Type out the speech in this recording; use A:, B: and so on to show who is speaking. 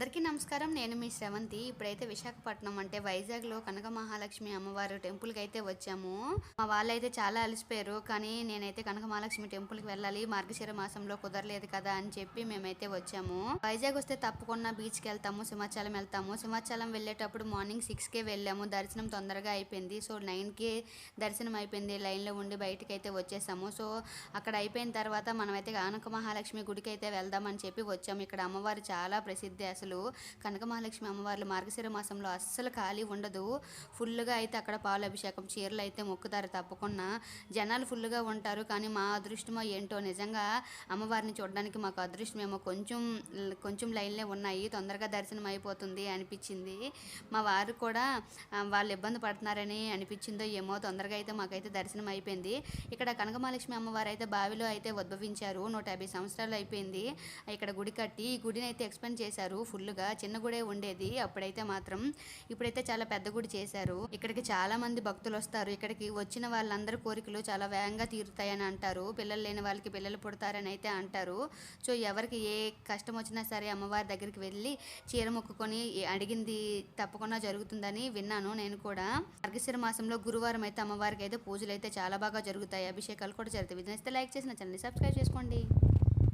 A: అందరికీ నమస్కారం. నేను మీ శ్రవంతి. ఇప్పుడైతే విశాఖపట్నం అంటే వైజాగ్‌లో కనక మహాలక్ష్మి అమ్మవారు టెంపుల్‌కి అయితే వచ్చాము. మా వాళ్ళైతే చాలా అలసిపోయారు. కానీ నేనైతే కనక మహాలక్ష్మి టెంపుల్‌కి వెళ్ళాలి. మార్గశిర మాసంలో కుదరలేదు కదా అని చెప్పి మేమైతే వచ్చాము. వైజాగ్ వస్తే తప్పకుండా బీచ్‌కి వెళ్తాము, సింహాచలం వెళ్తాము. సింహాచలం వెళ్ళేటప్పుడు మార్నింగ్ 6కే వెళ్ళాము. దర్శనం తొందరగా అయిపోయింది. సో 9కి దర్శనం అయిపోయింది. లైన్‌లో ఉండి బయటికైతే వచ్చేసాము. సో అక్కడ అయిపోయిన తర్వాత మనమైతే కనక మహాలక్ష్మి గుడికి అయితే వెళ్దామని చెప్పి వచ్చాము. ఇక్కడ అమ్మవారు చాలా ప్రసిద్ధి. అసలు కనక మహాలక్ష్మి అమ్మవార్లు మార్గశిర మాసంలో అస్సలు ఖాళీ ఉండదు. ఫుల్గా అయితే అక్కడ పాలు అభిషేకం చీరలు అయితే మొక్కుతారు తప్పకుండా. జనాలు ఫుల్గా ఉంటారు. కానీ మా అదృష్టమో ఏంటో నిజంగా అమ్మవారిని చూడడానికి మాకు అదృష్టమేమో కొంచెం లైన్లే ఉన్నాయి, తొందరగా దర్శనం అయిపోతుంది అనిపించింది. మా వారు కూడా వాళ్ళు ఇబ్బంది పడుతున్నారని అనిపించిందో ఏమో, తొందరగా అయితే మాకైతే దర్శనం అయిపోయింది. ఇక్కడ కనకమహాలక్ష్మి అమ్మవారు అయితే బావిలో అయితే ఉద్భవించారు. 150 సంవత్సరాలు అయిపోయింది ఇక్కడ గుడి కట్టి. ఈ గుడిని అయితే ఎక్స్పెండ్ చేశారు ఫుల్గా. చిన్న గుడే ఉండేది అప్పుడైతే మాత్రం, ఇప్పుడైతే చాలా పెద్ద గుడి చేశారు. ఇక్కడికి చాలా మంది భక్తులు వస్తారు. ఇక్కడికి వచ్చిన వాళ్ళందరి కోరికలు చాలా వేగంగా తీరుతాయని అంటారు. పిల్లలు లేని వాళ్ళకి పిల్లలు పుడతారని అయితే అంటారు. సో ఎవరికి ఏ కష్టం వచ్చినా సరే అమ్మవారి దగ్గరికి వెళ్ళి చీర మొక్కుకొని అడిగింది తప్పకుండా జరుగుతుందని విన్నాను నేను కూడా. మార్గశిర మాసంలో గురువారం అయితే అమ్మవారికి అయితే పూజలు అయితే చాలా బాగా జరుగుతాయి, అభిషేకాలు కూడా జరుగుతాయి. విజనిస్తే లైక్ చేసిన ఛానల్ని సబ్స్క్రైబ్ చేసుకోండి.